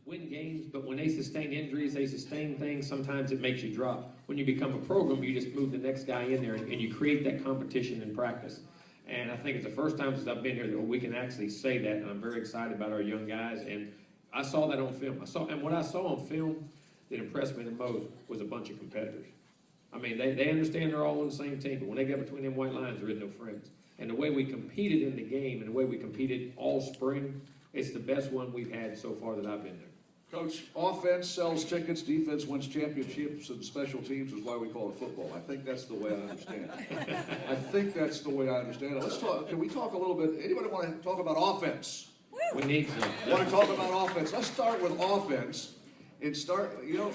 win games, but when they sustain injuries, they sustain things, sometimes it makes you drop. When you become a program, you just move the next guy in there and you create that competition in practice. And I think it's the first time since I've been here that we can actually say that, and I'm very excited about our young guys. And I saw that on film. And what I saw on film that impressed me the most was a bunch of competitors. I mean, they understand they're all on the same team, but when they get between them white lines, there is no friends. And the way we competed in the game and the way we competed all spring, it's the best one we've had so far that I've been there. Coach, offense sells tickets, defense wins championships, and special teams is why we call it football. I think that's the way I understand it. I think that's the way I understand it. Let's talk. Can we talk a little bit? Anybody want to talk about offense? We need some. Want to talk about offense? Let's start with offense and start. You know,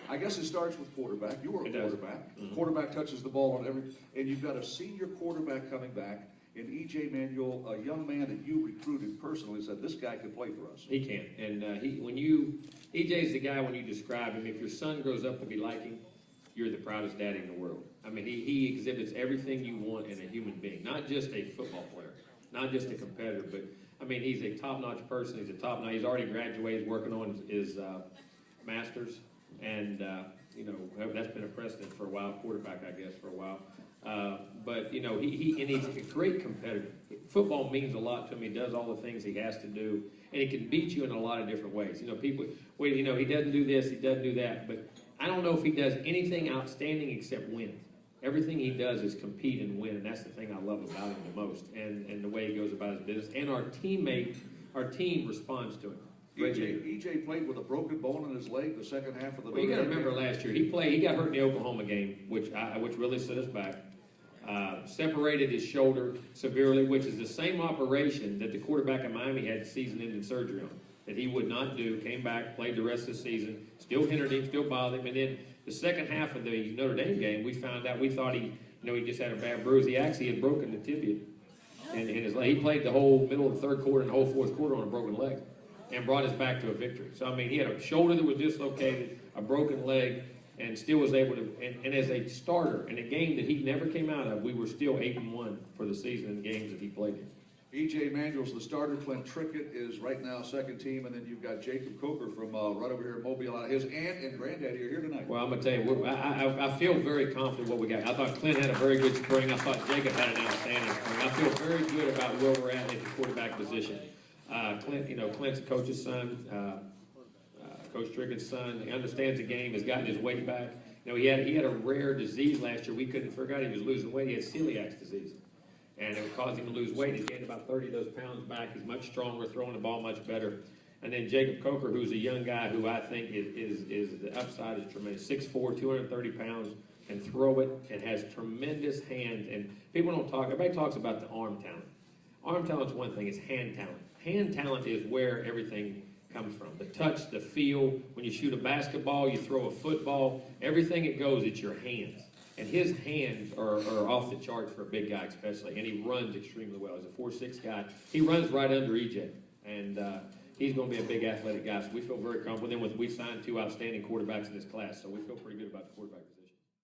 I guess it starts with quarterback. You were a quarterback. Mm-hmm. Quarterback touches the ball on every, and you've got a senior quarterback coming back. And E.J. Manuel, a young man that you recruited personally, said, this guy can play for us. He can. And E.J.'s the guy, when you describe him, if your son grows up to be like him, you're the proudest daddy in the world. I mean, he exhibits everything you want in a human being, not just a football player, not just a competitor, but, I mean, he's a top-notch person. He's a top-notch. He's already graduated, working on his master's. And, you know, that's been a precedent for a while, quarterback, I guess, for a while. But, you know, he's a great competitor. Football means a lot to him. He does all the things he has to do, and he can beat you in a lot of different ways. You know, people, well, you know, he doesn't do this, he doesn't do that, but I don't know if he does anything outstanding except win. Everything he does is compete and win, and that's the thing I love about him the most, and the way he goes about his business. And our team responds to him. EJ played with a broken bone in his leg the second half of the. Well, you got to remember last year he got hurt in the Oklahoma game, which really set us back. Separated his shoulder severely, which is the same operation that the quarterback in Miami had season-ending surgery on, that he would not do. Came back, played the rest of the season, still hindered him, still bothered him, and then the second half of the Notre Dame game, we found out, we thought he just had a bad bruise. He actually had broken the tibia, and his leg. He played the whole middle of the third quarter and the whole fourth quarter on a broken leg, and brought us back to a victory. So, I mean, he had a shoulder that was dislocated, a broken leg, and still was able to, and as a starter in a game that he never came out of, we were still 8-1 for the season in the games that he played in. E.J. Manuel's the starter. Clint Trickett is right now second team, and then you've got Jacob Coker from right over here in Mobile. His aunt and granddaddy are here tonight. Well, I'm going to tell you, I feel very confident what we got. I thought Clint had a very good spring. I thought Jacob had an outstanding spring. I feel very good about where we're at the quarterback position. Clint's a coach's son, Coach Trickett's son. He understands the game, has gotten his weight back. You know, he had a rare disease last year. We couldn't figure out he was losing weight. He had celiac disease, and it caused him to lose weight. He gained about 30 of those pounds back. He's much stronger, throwing the ball much better. And then Jacob Coker, who's a young guy who I think is the upside is tremendous. 6'4", 230 pounds, can throw it, and has tremendous hands. And people don't talk. Everybody talks about the arm talent. Arm talent's one thing. It's hand talent. Hand talent is where everything comes from. The touch, the feel. When you shoot a basketball, you throw a football, everything it goes, it's your hands. And his hands are off the charts for a big guy especially, and he runs extremely well. He's a 4'6" guy. He runs right under EJ, and he's going to be a big athletic guy, so we feel very confident with him. We signed 2 outstanding quarterbacks in this class, so we feel pretty good about the quarterback position.